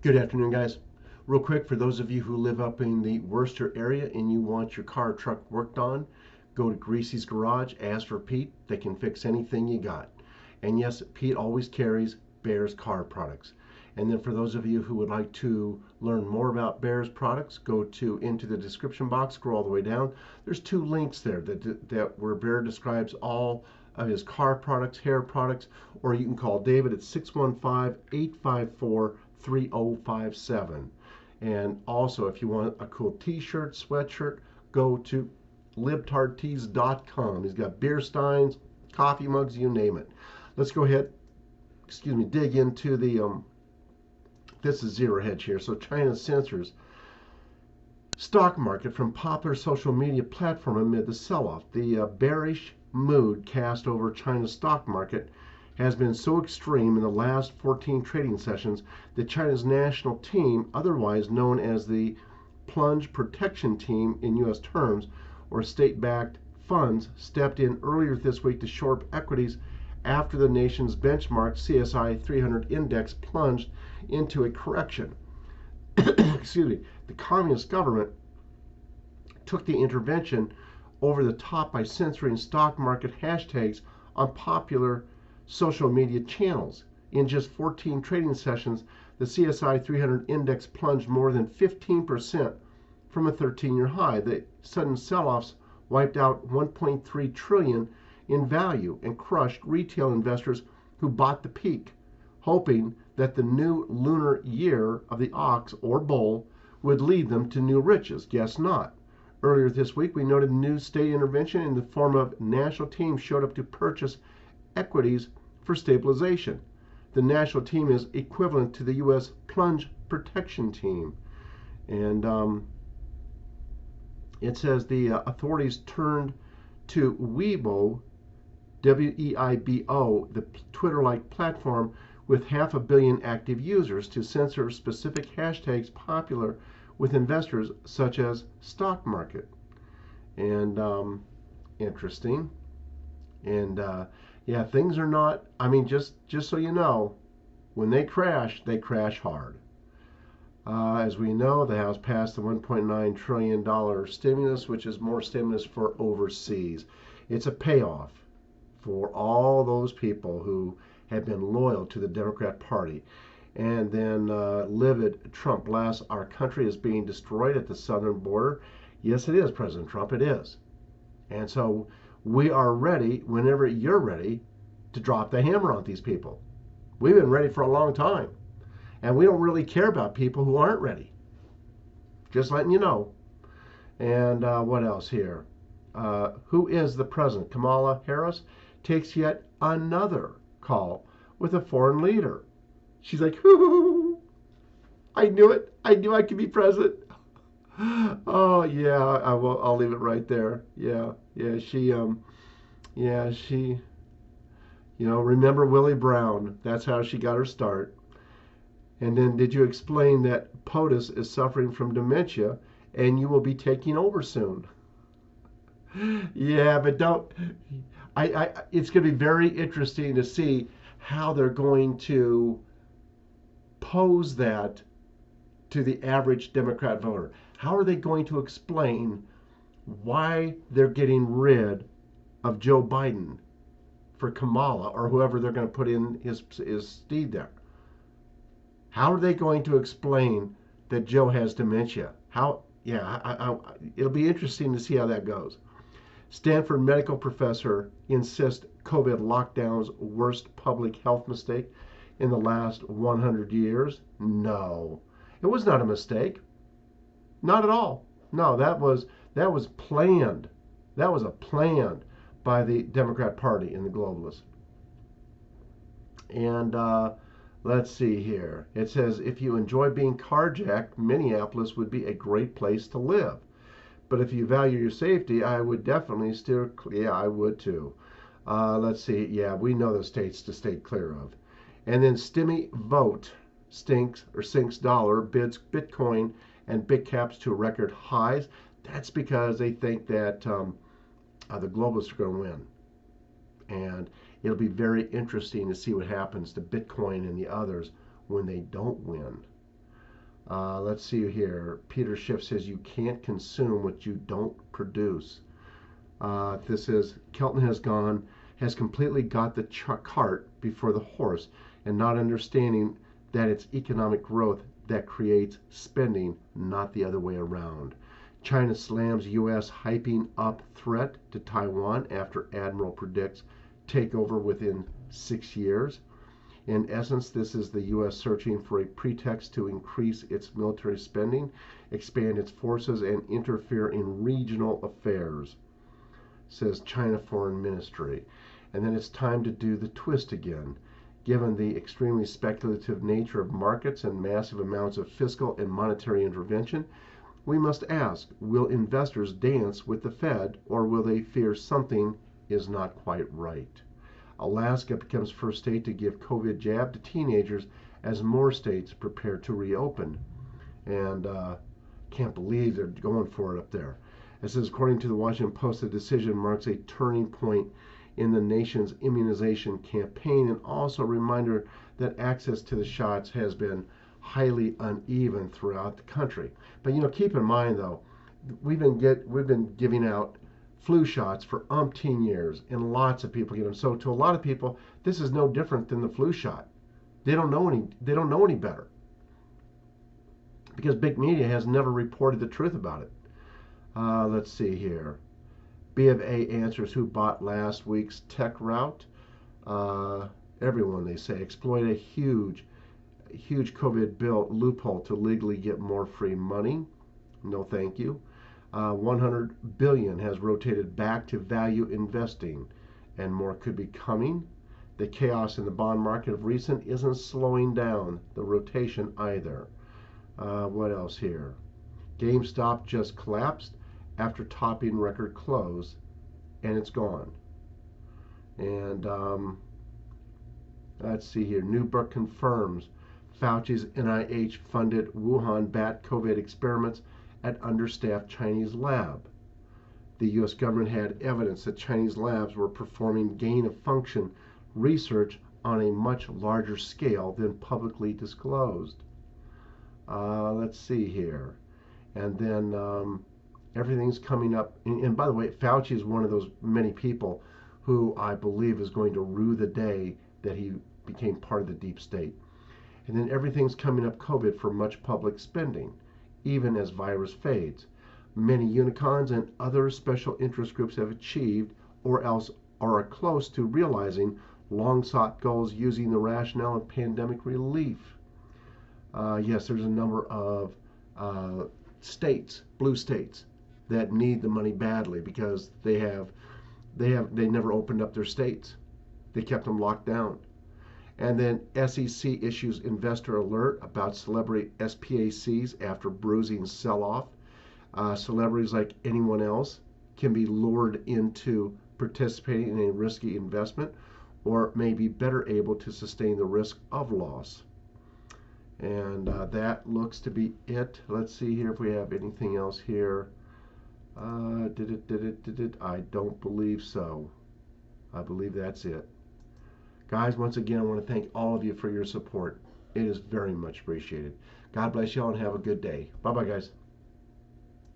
Good afternoon, guys. Real quick, for those of you who live up in the Worcester area and you want your car or truck worked on, go to Greasy's Garage, ask for Pete. They can fix anything you got. And yes, Pete always carries Bear's car products. And then for those of you who would like to learn more about Bear's products, go to into the description box, scroll all the way down. There's two links there that where Bear describes all of his car products, hair products, or you can call David at 615-854-3057. And also, if you want a cool t-shirt, sweatshirt, go to libtardtees.com. He's got beer steins, coffee mugs, you name it. Let's go ahead, dig into the this is zero hedge here. So China censors stock market from popular social media platform amid the sell-off. The bearish mood cast over China's stock market has been so extreme in the last 14 trading sessions that China's national team, otherwise known as the Plunge Protection Team in U.S. terms, or state-backed funds, stepped in earlier this week to shore up equities after the nation's benchmark CSI 300 index plunged into a correction. Excuse me. The communist government took the intervention over the top by censoring stock market hashtags on popular social media channels. In just 14 trading sessions, the CSI 300 index plunged more than 15% from a 13-year high. The sudden sell-offs wiped out 1.3 trillion in value and crushed retail investors who bought the peak, hoping that the new lunar year of the ox or bull would lead them to new riches. Guess not. Earlier this week, we noted new state intervention in the form of national teams showed up to purchase equities for stabilization. The national team is equivalent to the U.S. Plunge Protection Team. And it says the authorities turned to Weibo, Weibo, the Twitter-like platform with 500 million active users, to censor specific hashtags popular with investors, such as stock market. And interesting. And yeah, things are not, I mean, just so you know, when they crash hard. As we know, the House passed the $1.9 trillion stimulus, which is more stimulus for overseas. It's a payoff for all those people who have been loyal to the Democrat Party. And then livid Trump blasts, our country is being destroyed at the southern border. Yes, it is, President Trump, it is. And so we are ready, whenever you're ready, to drop the hammer on these people. We've been ready for a long time. And we don't really care about people who aren't ready. Just letting you know. And what else here? Who is the president? Kamala Harris takes yet another call with a foreign leader. She's like, hoo, I knew it. I knew I could be president. Oh yeah, I'll leave it right there. Yeah, she remember Willie Brown? That's how she got her start. And then did you explain that POTUS is suffering from dementia and you will be taking over soon? Yeah, but don't. It's going to be very interesting to see how they're going to pose that to the average Democrat voter. How are they going to explain why they're getting rid of Joe Biden for Kamala or whoever they're going to put in his steed there? How are they going to explain that Joe has dementia? How? Yeah, it'll be interesting to see how that goes. Stanford medical professor insists COVID lockdown's worst public health mistake in the last 100 years. No, it was not a mistake. Not at all. No, that was planned. That was a planned by the Democrat Party and the globalists. And let's see here. It says, if you enjoy being carjacked, Minneapolis would be a great place to live. But if you value your safety, I would definitely steer clear. Yeah, I would too. Let's see. Yeah, we know the states to stay clear of. And then Stimmy Vote sinks dollar, bids Bitcoin and big caps to record highs. That's because they think that the globalists are going to win. And it'll be very interesting to see what happens to Bitcoin and the others when they don't win. Let's see here. Peter Schiff says you can't consume what you don't produce. This is Kelton has completely got the cart before the horse, and not understanding that it's economic growth that creates spending, not the other way around. China slams U.S. hyping up threat to Taiwan after Admiral predicts takeover within 6 years. In essence, this is the U.S. searching for a pretext to increase its military spending, expand its forces, and interfere in regional affairs, says China Foreign Ministry. And then it's time to do the twist again. Given the extremely speculative nature of markets and massive amounts of fiscal and monetary intervention, we must ask, will investors dance with the Fed, or will they fear something is not quite right? Alaska becomes first state to give COVID jab to teenagers as more states prepare to reopen. And can't believe they're going for it up there. It says, according to the Washington Post, the decision marks a turning point in the nation's immunization campaign, and also a reminder that access to the shots has been highly uneven throughout the country. But keep in mind though, we've been giving out flu shots for umpteen years, and lots of people get them. So to a lot of people, this is no different than the flu shot. They don't know any better, because big media has never reported the truth about it. Let's see here. B of A answers who bought last week's tech route. Everyone, they say, exploited a huge COVID built loophole to legally get more free money. No, thank you. 100 billion has rotated back to value investing, and more could be coming. The chaos in the bond market of recent isn't slowing down the rotation either. What else here? GameStop just collapsed after topping record close, and it's gone. And let's see here. Newbrook confirms Fauci's NIH-funded Wuhan bat COVID experiments at understaffed Chinese lab. The U.S. government had evidence that Chinese labs were performing gain-of-function research on a much larger scale than publicly disclosed. Let's see here. And then everything's coming up. And by the way, Fauci is one of those many people who I believe is going to rue the day that he became part of the deep state. And then everything's coming up COVID for much public spending, even as virus fades. Many unicorns and other special interest groups have achieved, or else are close to realizing, long-sought goals using the rationale of pandemic relief. Yes, there's a number of states, blue states, that need the money badly because they never opened up their states. They kept them locked down. And then SEC issues investor alert about celebrity SPACs after bruising sell-off. Celebrities, like anyone else, can be lured into participating in a risky investment, or may be better able to sustain the risk of loss. And that looks to be it. Let's see here if we have anything else here. I don't believe so. I believe that's it. Guys, once again, I want to thank all of you for your support. It is very much appreciated. God bless y'all and have a good day. Bye-bye, guys.